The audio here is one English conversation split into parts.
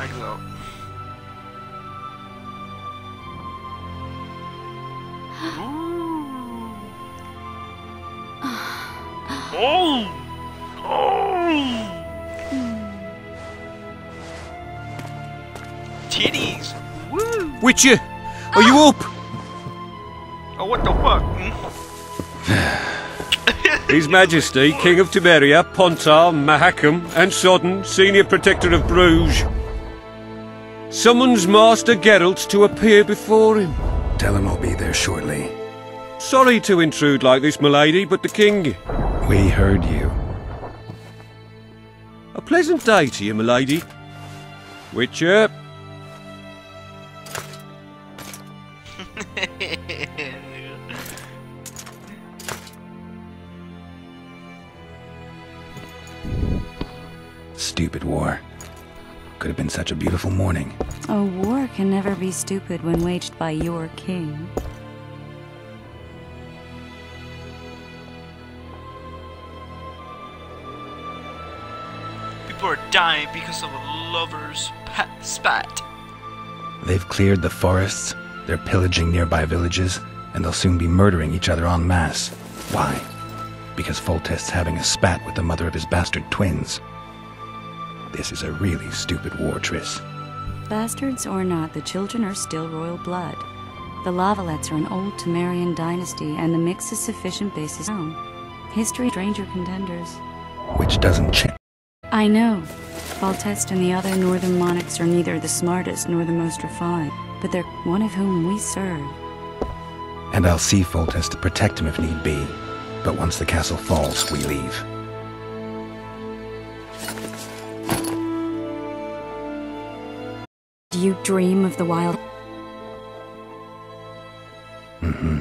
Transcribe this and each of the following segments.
I go. Oh! Oh! Titties! Woo! Witcher, are you up? Oh, what the fuck? His Majesty, King of Temeria, Pontar, Mahakam, and Sodden, Senior Protector of Bruges, summons Master Geralt to appear before him. Tell him I'll be there shortly. Sorry to intrude like this, milady, but the King... We heard you. A pleasant day to you, milady. Witcher. Stupid war. Could have been such a beautiful morning. A war can never be stupid when waged by your king. People are dying because of a lover's spat. They've cleared the forests, they're pillaging nearby villages, and they'll soon be murdering each other en masse. Why? Because Foltest's having a spat with the mother of his bastard twins. This is a really stupid war, Triss. Bastards or not, the children are still royal blood. The Lavalettes are an old Temerian dynasty, and the mix is sufficient basis known. History, stranger contenders. Which doesn't change. I know. Foltest and the other northern monarchs are neither the smartest nor the most refined, but they're one of whom we serve. And I'll see Foltest to protect him if need be. But once the castle falls, we leave. Do you dream of the wild? Mm-hmm.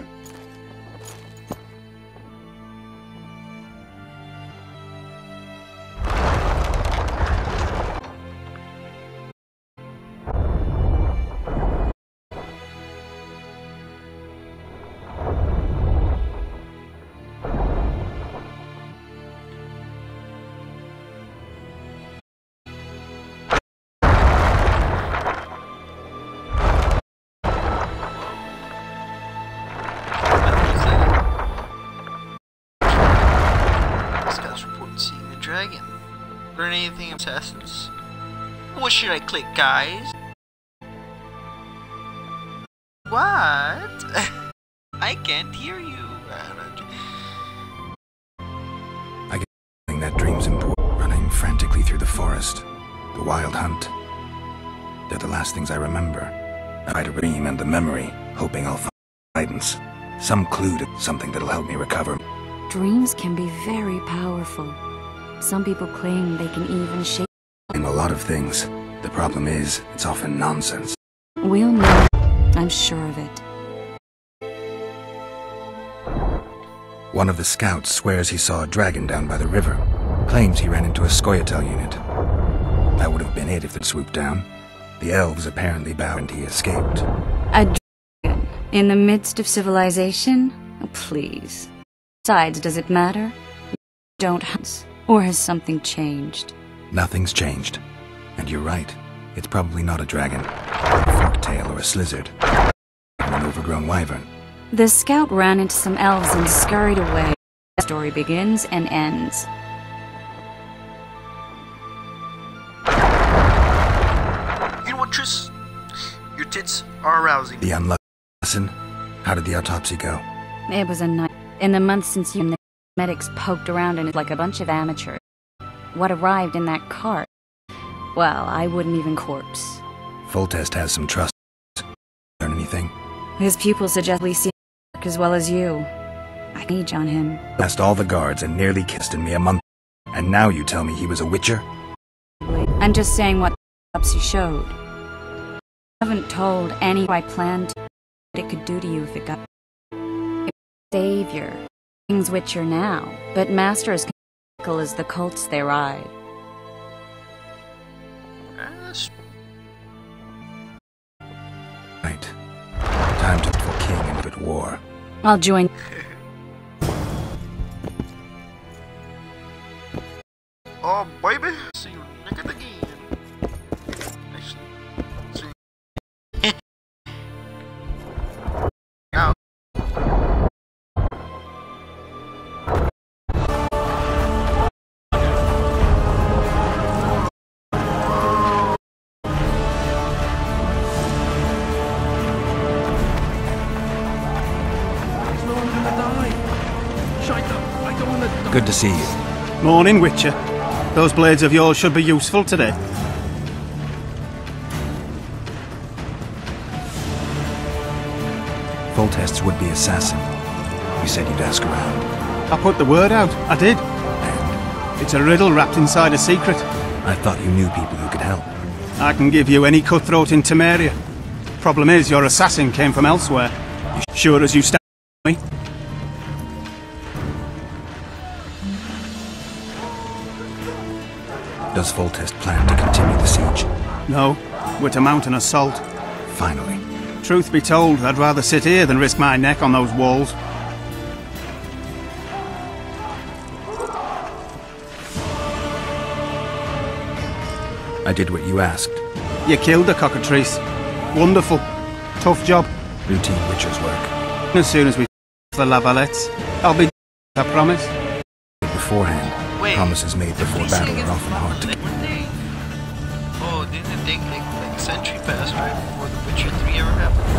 Dragon. Learn anything of assassins. What should I click, guys? What? I can't hear you. I get the feeling that dream's important. Running frantically through the forest. The wild hunt. They're the last things I remember. I try to dream and the memory, hoping I'll find guidance. Some clue to something that'll help me recover. Dreams can be very powerful. Some people claim they can even shape... In a lot of things. The problem is, it's often nonsense. We'll know. I'm sure of it. One of the scouts swears he saw a dragon down by the river. Claims he ran into a Scoia'tael unit. That would have been it if they'd swooped down. The elves apparently bowed and he escaped. A dragon? In the midst of civilization? Oh, please. Besides, does it matter? Don't hunt. Or has something changed? Nothing's changed. And you're right. It's probably not a dragon. A forktail or a slizzard. Or an overgrown wyvern. The scout ran into some elves and scurried away. The story begins and ends. You know what, Triss? Your tits are arousing. The unlucky lesson? How did the autopsy go? It was a night. In the months since you and the medics poked around in it like a bunch of amateurs. What arrived in that cart? Well, I wouldn't even corpse. Foltest has some trust. Learn anything? His pupils suggest we see as well as you. I can age on him. Passed all the guards and nearly kissed in me a month. And now you tell me he was a witcher? I'm just saying what the autopsy showed. I haven't told any I planned what it could do to you if it got... Savior. King's Witcher now, but Master is as the cults they ride. Right. Time to for king and at war. I'll join. Oh, baby. See you naked again. Nice Good to see you. Morning, Witcher. Those blades of yours should be useful today. Foltest's would-be assassin. You said you'd ask around. I put the word out. I did. And It's a riddle wrapped inside a secret. I thought you knew people who could help. I can give you any cutthroat in Temeria. Problem is, your assassin came from elsewhere. You sure as you stand me? Does Foltest plan to continue the siege? No, we're to mount an assault. Finally. Truth be told, I'd rather sit here than risk my neck on those walls. I did what you asked. You killed the cockatrice. Wonderful. Tough job. Routine Witcher's work. As soon as we the Lavalettes, I'll be I promise. Beforehand, Wait, promises made before battle are often hard to keep. Oh, didn't it take like century past right before The Witcher 3 ever happened?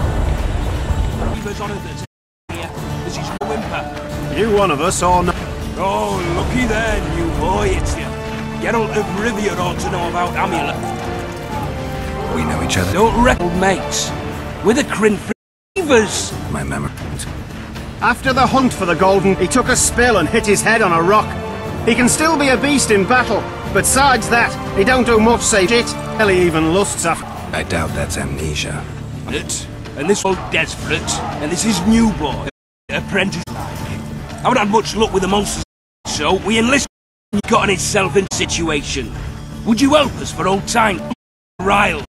This is no whimper. You one of us or not? Oh, looky there, new boy, it's you. Geralt of Rivia ought to know about Amulet. We know each other. Don't reckon, mates. We're the Crinfree Reavers. My memory. After the hunt for the Golden, he took a spill and hit his head on a rock. He can still be a beast in battle, but besides that, he don't do much say shit. Hell, he even lusts after. I doubt that's amnesia. And this old desperate, and this is new boy, apprentice like. I haven't had much luck with the monsters, so we enlisted when he got himself in situation. Would you help us for old time? Ryle.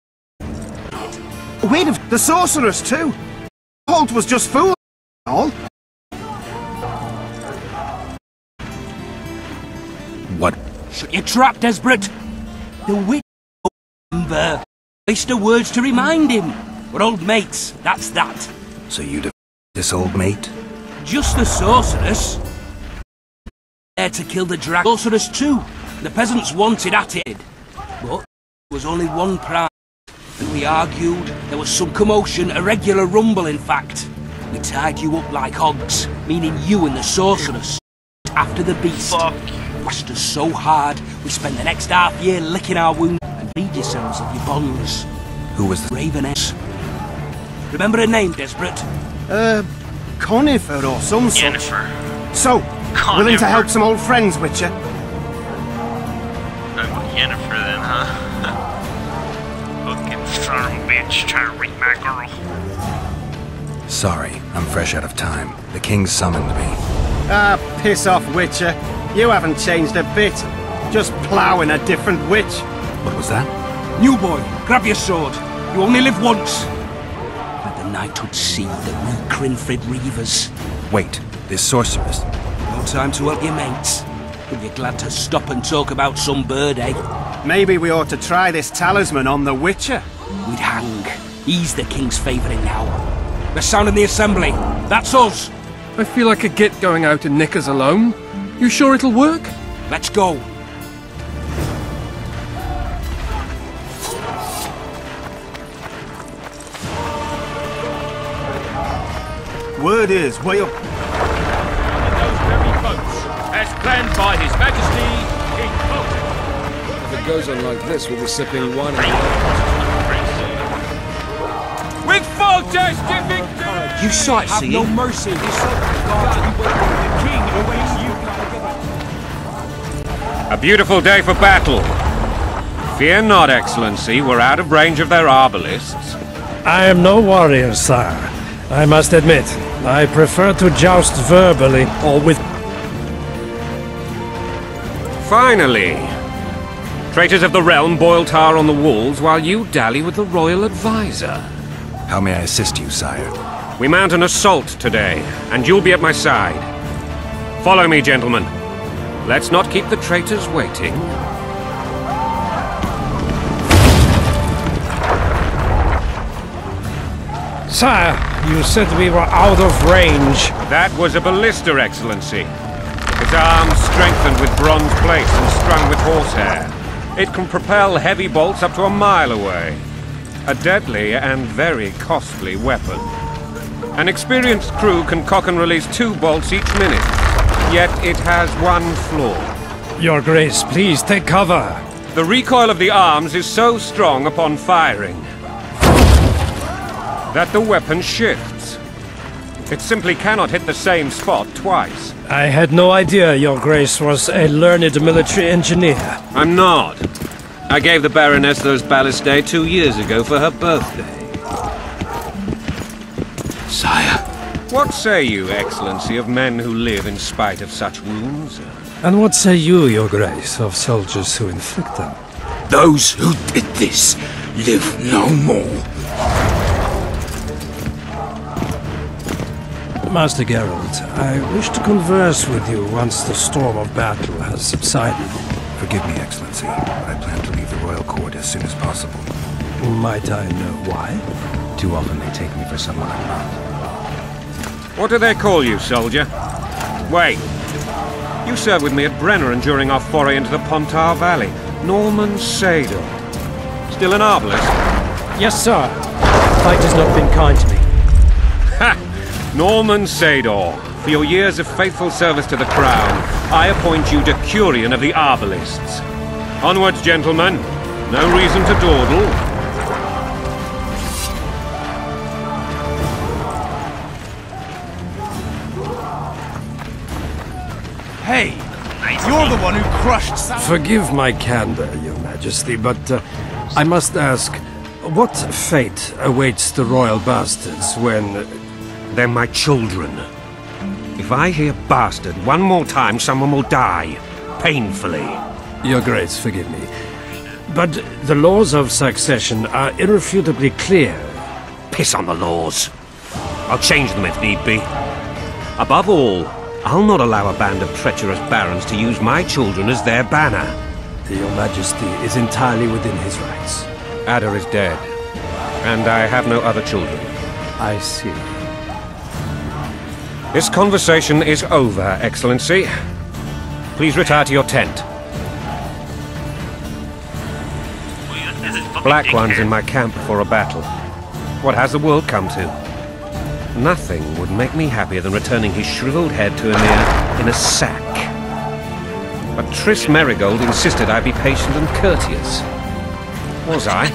Wait, the sorceress too. Holt was just fool. All. What? Shut your trap, Desperate! The witch remember. Waste of words to remind him. We're old mates, that's that. So you this old mate? Just the sorceress. There to kill the dragon. Sorceress too. The peasants wanted at it. But there was only one prize. And we argued. There was some commotion, a regular rumble in fact. We tied you up like hogs, meaning you and the sorceress. After the beast. Fuck. Lashed us so hard, we spent the next half year licking our wounds and freed yourselves of your bonds. Who was the Raveness. Remember her name, Desperate? Conifer or some such. Jennifer. So, willing to Conifer. help some old friends, Witcher? Jennifer then, huh? Fucking son of a bitch trying to rape my girl. Sorry, I'm fresh out of time. The king summoned me. Ah, piss off, Witcher. You haven't changed a bit. Just ploughing a different witch. What was that? New boy, grab your sword. You only live once. Let the knighthood see that we Crinfrid Reavers. Wait, this sorceress. No time to help your mates. But you're glad to stop and talk about some bird, eh? Maybe we ought to try this talisman on the Witcher. We'd hang. He's the king's favourite now. They're sounding the assembly. That's us. I feel like a git going out in knickers alone. You sure it'll work? Let's go. Word is, way up. Those very boats, as planned by His Majesty, King Fulton. If it goes on like this, we'll be sipping wine With Foltest to victory! You sightseeing? Have no mercy. The king awaits you. A beautiful day for battle. Fear not, Excellency, we're out of range of their arbalists. I am no warrior, sire. I must admit, I prefer to joust verbally or with... Finally! Traitors of the realm boil tar on the walls while you dally with the royal advisor. How may I assist you, sire? We mount an assault today, and you'll be at my side. Follow me, gentlemen. Let's not keep the traitors waiting. Sire, you said we were out of range. That was a ballista, Excellency. Its arms strengthened with bronze plates and strung with horsehair. It can propel heavy bolts up to a mile away. A deadly and very costly weapon. An experienced crew can cock and release 2 bolts each minute. Yet it has one flaw. Your Grace, please take cover. The recoil of the arms is so strong upon firing that the weapon shifts. It simply cannot hit the same spot twice. I had no idea Your Grace was a learned military engineer. I'm not. I gave the Baroness those ballistae 2 years ago for her birthday. Sire. What say you, Excellency, of men who live in spite of such wounds? And what say you, Your Grace, of soldiers who inflict them? Those who did this live no more. Master Geralt, I wish to converse with you once the storm of battle has subsided. Forgive me, Excellency, but I plan to leave the royal court as soon as possible. Might I know why? Too often they take me for someone I'm not. What do they call you, soldier? Wait. You served with me at Brenner during our foray into the Pontar Valley. Norman Sador. Still an arbalist? Yes, sir. Fate has not been kind to me. Ha! Norman Sador, for your years of faithful service to the Crown, I appoint you Decurion of the Arbalists. Onwards, gentlemen. No reason to dawdle. Hey, you're the one who crushed Forgive my candor, Your Majesty, but I must ask, what fate awaits the royal bastards when... They're my children. If I hear bastard one more time, someone will die. Painfully. Your Grace, forgive me. But the laws of succession are irrefutably clear. Piss on the laws. I'll change them if need be. Above all, I'll not allow a band of treacherous barons to use my children as their banner. Your Majesty is entirely within his rights. Ada is dead, and I have no other children. I see. This conversation is over, Excellency. Please retire to your tent. Black One's in my camp before a battle. What has the world come to? Nothing would make me happier than returning his shriveled head to Emir in a sack. But Triss Merigold insisted I be patient and courteous. Was I?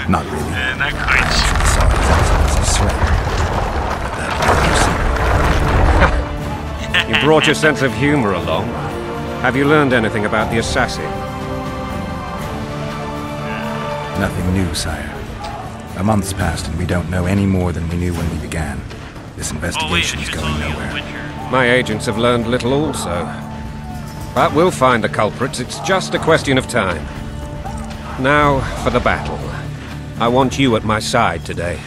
Not really. Not quite. You brought your sense of humor along. Have you learned anything about the assassin? Nothing new, sire. A month's passed and we don't know any more than we knew when we began. This investigation is going nowhere. My agents have learned little also. But we'll find the culprits, it's just a question of time. Now, for the battle. I want you at my side today.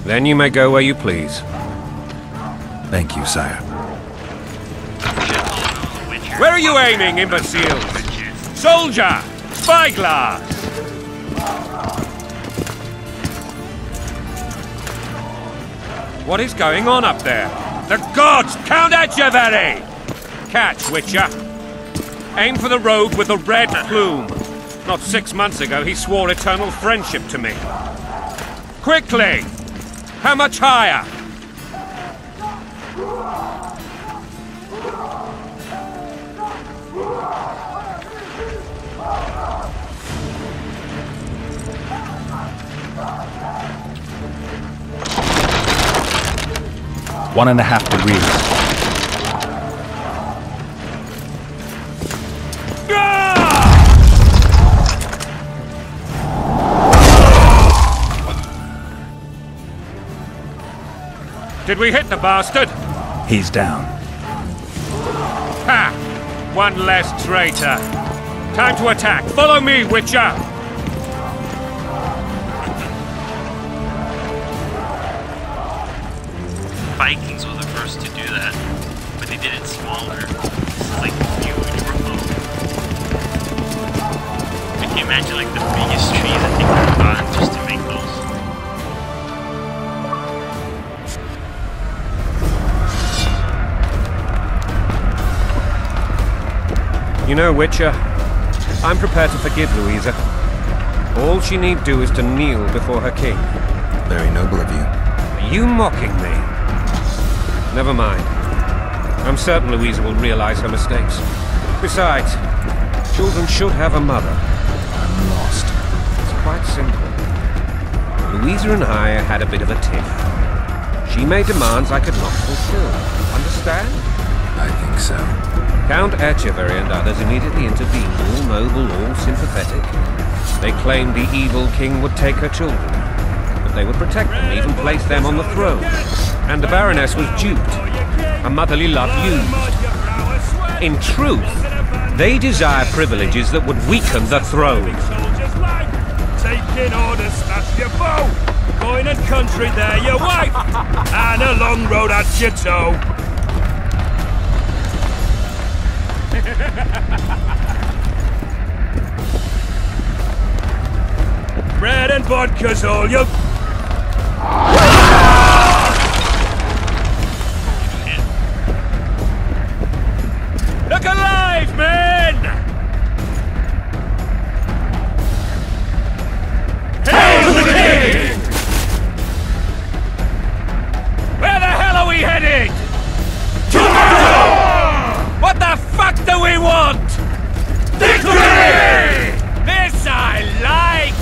Then you may go where you please. Thank you, sire. Where are you aiming, imbeciles? Soldier! Spyglass! What is going on up there? The gods! Count Etcheverry! Catch, Witcher. Aim for the rogue with the red plume. Not 6 months ago, he swore eternal friendship to me. Quickly! How much higher? One and a half degrees. Did we hit the bastard? He's down. Ha! One less traitor. Time to attack. Follow me, Witcher! Vikings were the first to do that, but they did it smaller. This is like huge remote. Can you imagine like the biggest tree that they could have gotten just to make those? You know, Witcher, I'm prepared to forgive Louisa. All she need do is to kneel before her king. Very noble of you. Are you mocking me? Never mind. I'm certain Louisa will realize her mistakes. Besides, children should have a mother. I'm lost. It's quite simple. Louisa and I had a bit of a tiff. She made demands I could not fulfill. Understand? I think so. Count Etcheverry and others immediately intervened, all noble, all sympathetic. They claimed the evil king would take her children, but they would protect them, even place them on the throne. And the Baroness was duped, her motherly love used. In truth, they desire privileges that would weaken the throne. Taking orders, smash your bow. Going and country, there your wife. And a long road at your toe. Bread and vodka's all you... Look alive, men! Hail the king! Where the hell are we headed? To battle! What the fuck do we want? Victory! This I like!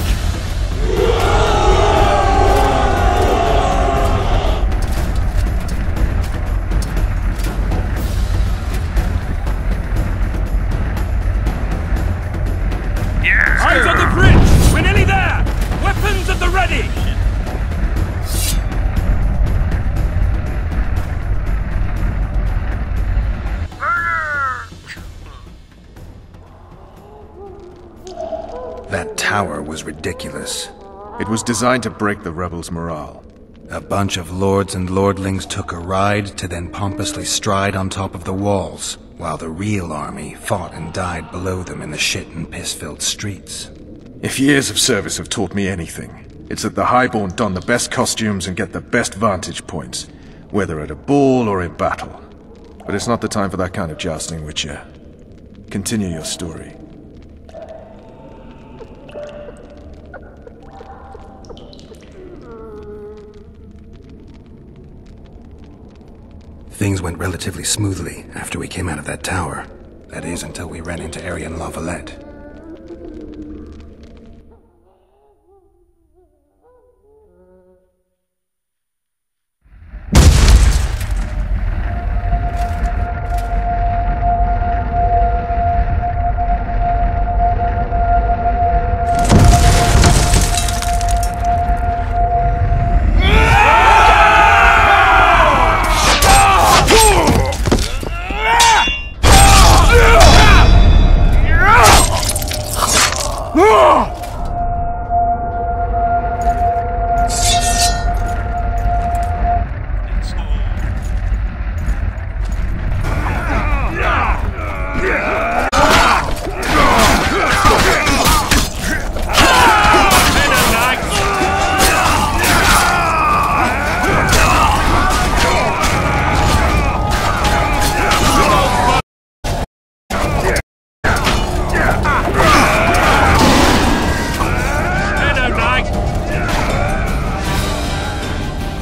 Yes, eyes on the bridge! We're nearly there! Weapons at the ready! That tower was ridiculous. It was designed to break the rebels' morale. A bunch of lords and lordlings took a ride to then pompously stride on top of the walls, while the real army fought and died below them in the shit and piss-filled streets. If years of service have taught me anything, it's that the Highborn don the best costumes and get the best vantage points, whether at a ball or in battle. But it's not the time for that kind of jousting, Witcher. Continue your story. Things went relatively smoothly after we came out of that tower. That is, until we ran into Aryan La Valette.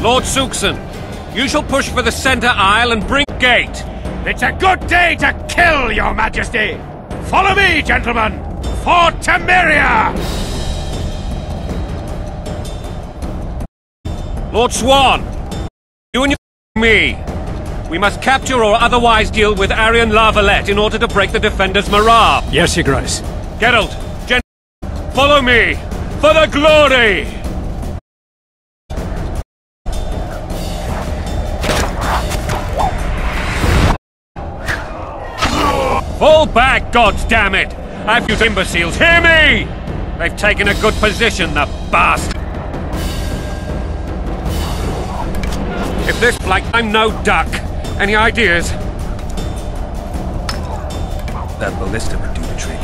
Lord Suxon, you shall push for the center aisle and bring gate. It's a good day to kill, your majesty! Follow me, gentlemen! For Temeria! Lord Swan, you and me. We must capture or otherwise deal with Aryan La Valette in order to break the defenders' morale. Yes, Your Grace. Geralt, follow me! For the glory! Fall back, goddammit! Have you imbeciles, hear me! They've taken a good position, the bastard! If this like I'm no duck, any ideas? That ballista would do the trick.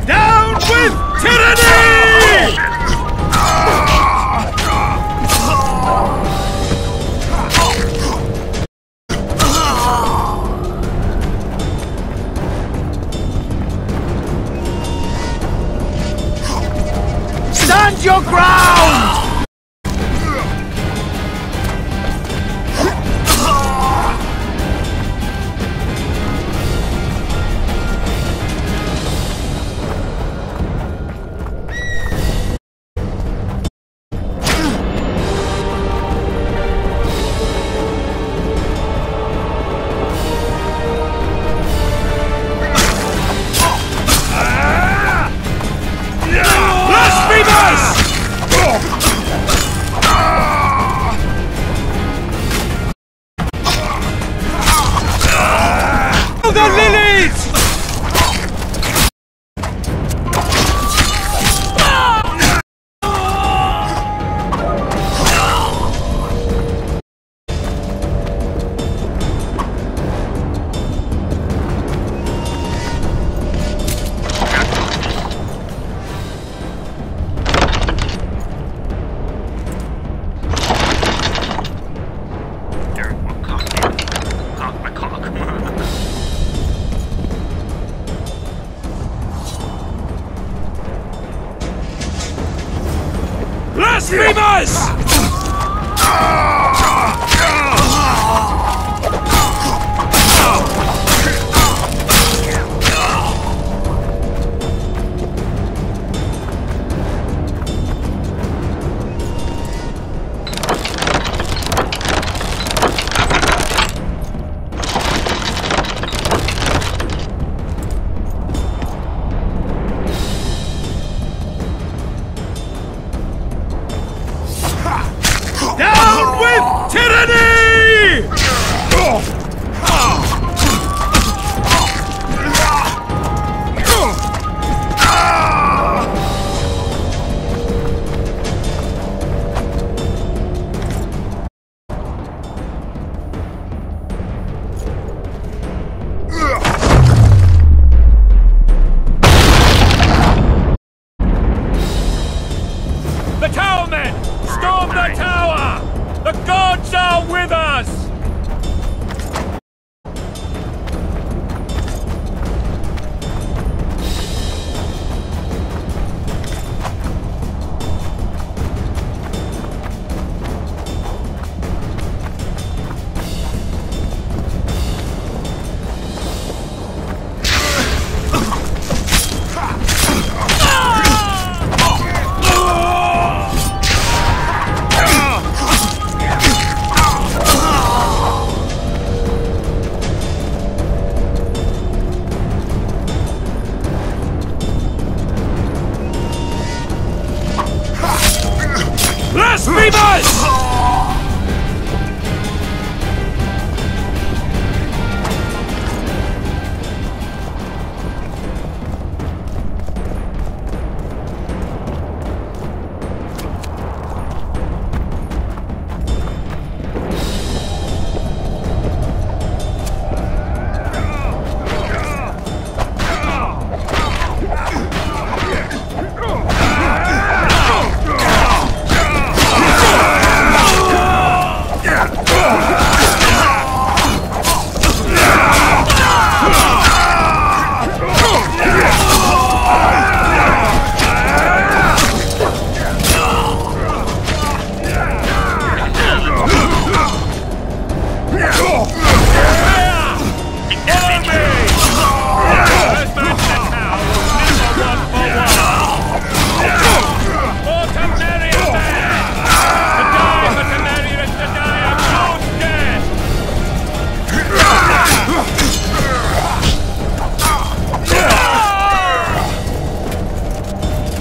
Down with Blasphemers! Down with tyranny! The tower men! Storm the tower! The gods are with us! Blasphemers!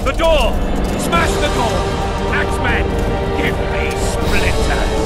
The door! Smash the door! Axemen, give me splinters!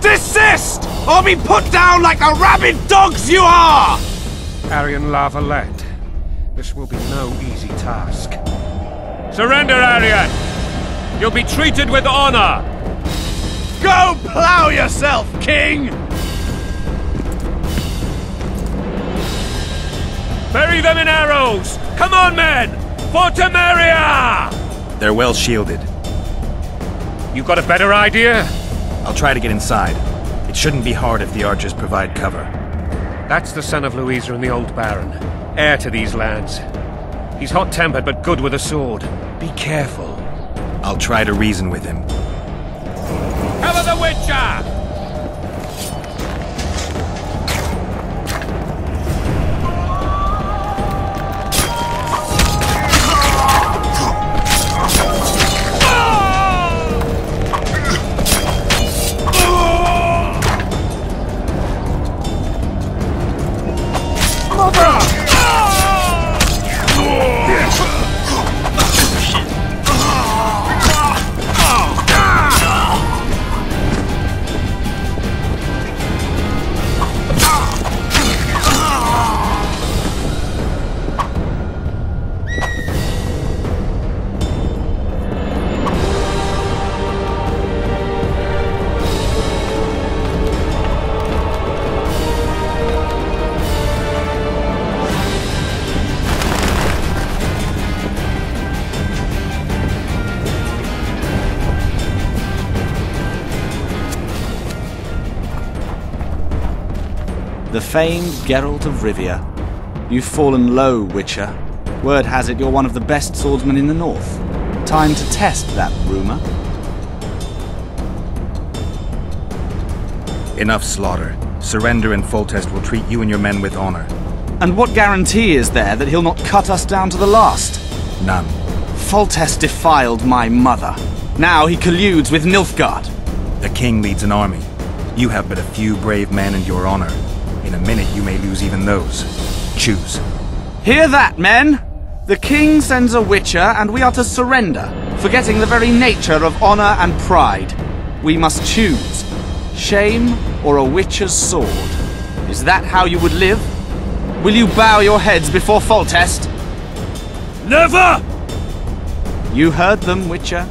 Desist! Or be put down like the rabid dogs you are! Aryan La Valette, this will be no easy task. Surrender, Aryan! You'll be treated with honor! Go plow yourself, King! Bury them in arrows! Come on, men! For Temeria! They're well shielded. You got a better idea? I'll try to get inside. It shouldn't be hard if the archers provide cover. That's the son of Louisa and the old Baron, heir to these lands. He's hot-tempered but good with a sword. Be careful. I'll try to reason with him. Witcher! The famed Geralt of Rivia. You've fallen low, Witcher. Word has it you're one of the best swordsmen in the north. Time to test that rumor. Enough slaughter. Surrender and Foltest will treat you and your men with honor. And what guarantee is there that he'll not cut us down to the last? None. Foltest defiled my mother. Now he colludes with Nilfgaard. The king leads an army. You have but a few brave men and your honor. In a minute you may lose even those. Choose. Hear that, men? The king sends a Witcher and we are to surrender, forgetting the very nature of honor and pride. We must choose. Shame or a Witcher's sword. Is that how you would live? Will you bow your heads before Foltest? Never! You heard them, Witcher.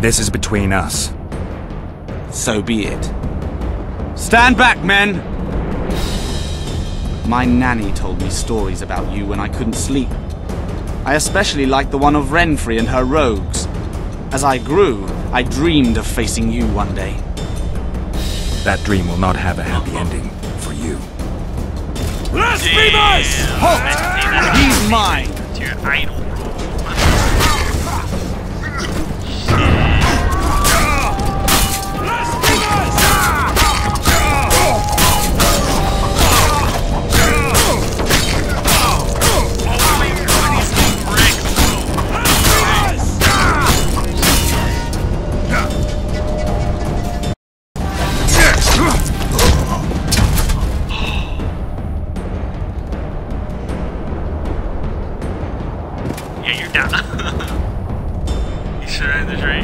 This is between us. So be it. Stand back, men! My nanny told me stories about you when I couldn't sleep. I especially liked the one of Renfri and her rogues. As I grew, I dreamed of facing you one day. That dream will not have a happy ending for you. Blasphemous! Halt! He's mine! It's your idol. Yeah, you're down. You surrendered, right?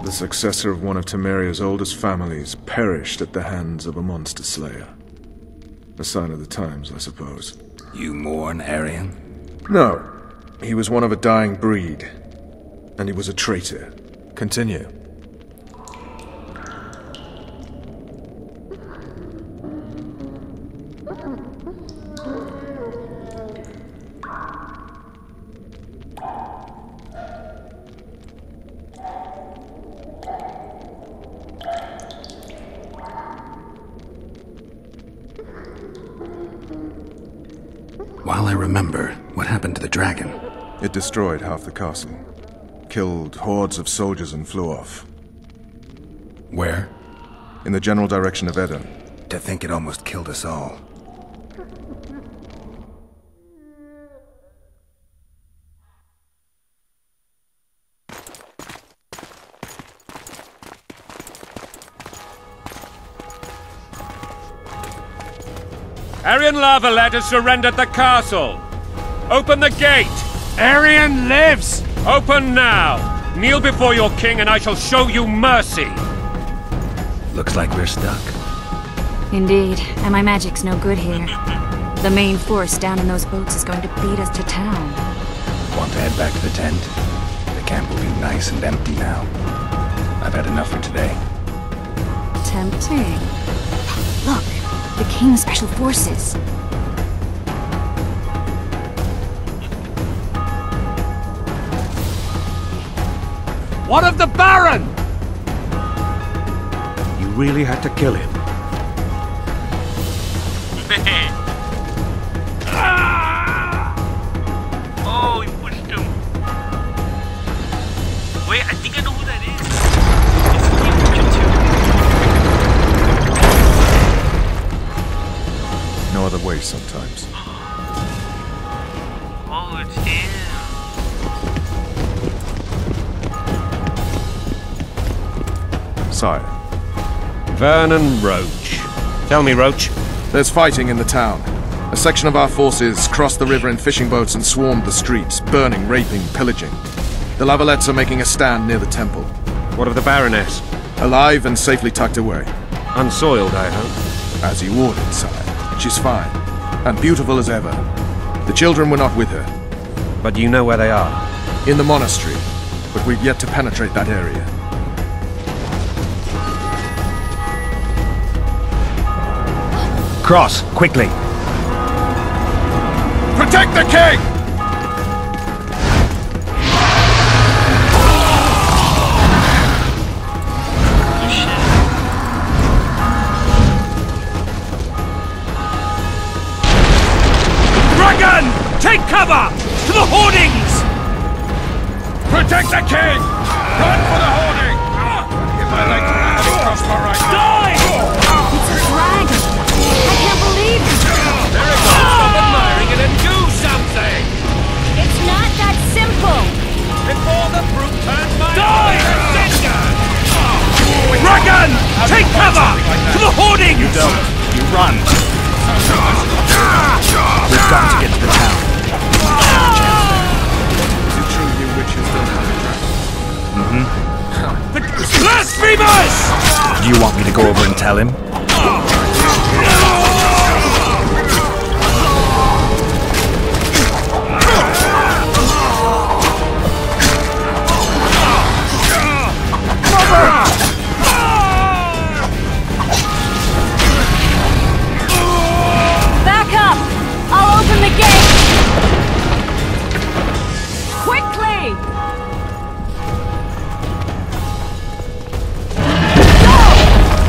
The successor of one of Temeria's oldest families perished at the hands of a monster slayer. A sign of the times, I suppose. You mourn, Arian? No. He was one of a dying breed. And he was a traitor. Continue. While I remember, what happened to the dragon? It destroyed half the castle. Killed hordes of soldiers and flew off. Where? In the general direction of Edda. To think it almost killed us all. Arian Lavalette has surrendered the castle. Open the gate. Arian lives! Open now. Kneel before your king and I shall show you mercy. Looks like we're stuck. Indeed, and my magic's no good here. The main force down in those boats is going to beat us to town. Want to head back to the tent? The camp will be nice and empty now. I've had enough for today. Tempting. Look, the King's Special Forces. What of the Baron? You really had to kill him. Oh, he pushed him. Wait, I think I know who that is. It's King Richard 2. No other way sometimes. Oh, it's him. Sire. Vernon Roach. Tell me, Roach. There's fighting in the town. A section of our forces crossed the river in fishing boats and swarmed the streets, burning, raping, pillaging. The Lavalettes are making a stand near the temple. What of the Baroness? Alive and safely tucked away. Unsoiled, I hope. As you ordered, sire. She's fine. And beautiful as ever. The children were not with her. But you know where they are? In the monastery. But we've yet to penetrate that area. Cross, quickly! Protect the king! Dragon! Take cover! To the hoardings! Protect the king! Run for the hoarding! Give my leg to cross my right. Die! It's a dragon! I can't believe it! There it goes! Stop admiring it and do something! It's not that simple! Before the brute turns my die! Dragon! Take cover! To the hoardings! You don't. You run. We've got to get to the town. Is it true you witches don't have a dragon? The blasphemers! Do you want me to go over and tell him? Back up! I'll open the gate! Quickly! Go!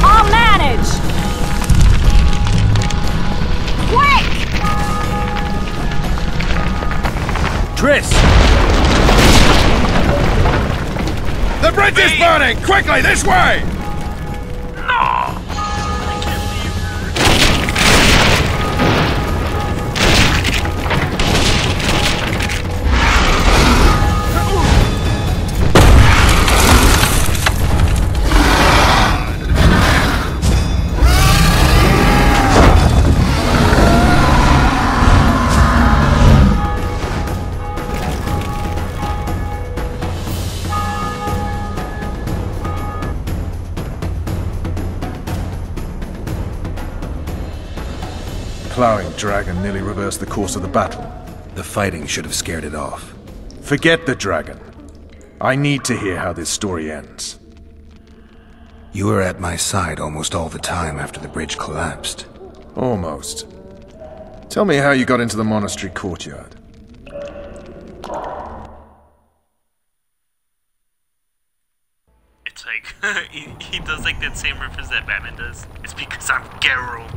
I'll manage! Quick! Triss! The bridge is burning! Quickly, this way! Plowing dragon nearly reversed the course of the battle. The fighting should have scared it off. Forget the dragon. I need to hear how this story ends. You were at my side almost all the time after the bridge collapsed. Almost. Tell me how you got into the monastery courtyard. It's like, he does like that same reference that Batman does. It's because I'm Geralt.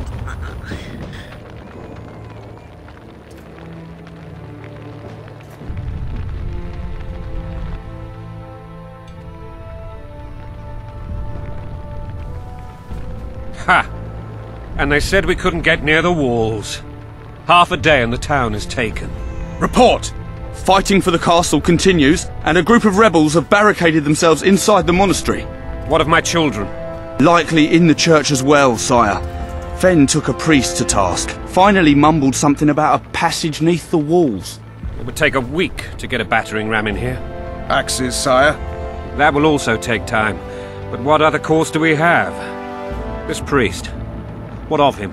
Ha! And they said we couldn't get near the walls. Half a day and the town is taken. Report! Fighting for the castle continues, and a group of rebels have barricaded themselves inside the monastery. What of my children? Likely in the church as well, sire. Fen took a priest to task, finally mumbled something about a passage neath the walls. It would take a week to get a battering ram in here. Axes, sire? That will also take time. But what other course do we have? This priest. What of him?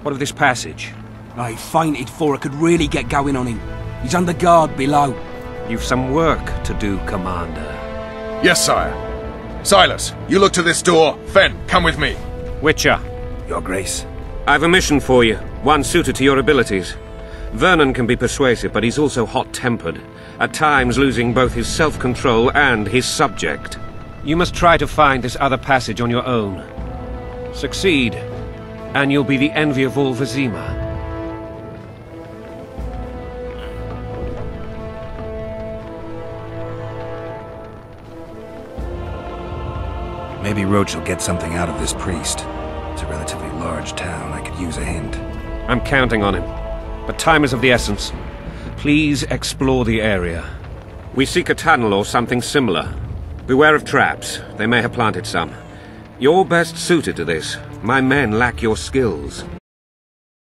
What of this passage? I fainted before I could really get going on him. He's under guard below. You've some work to do, Commander. Yes, sire. Silas, you look to this door. Fen, come with me. Witcher. Your Grace. I've a mission for you, one suited to your abilities. Vernon can be persuasive, but he's also hot-tempered, at times losing both his self-control and his subject. You must try to find this other passage on your own. Succeed, and you'll be the envy of all Vizima. Maybe Roach will get something out of this priest. It's a relatively large town. I could use a hint. I'm counting on him. But time is of the essence. Please explore the area. We seek a tunnel or something similar. Beware of traps. They may have planted some. You're best suited to this. My men lack your skills.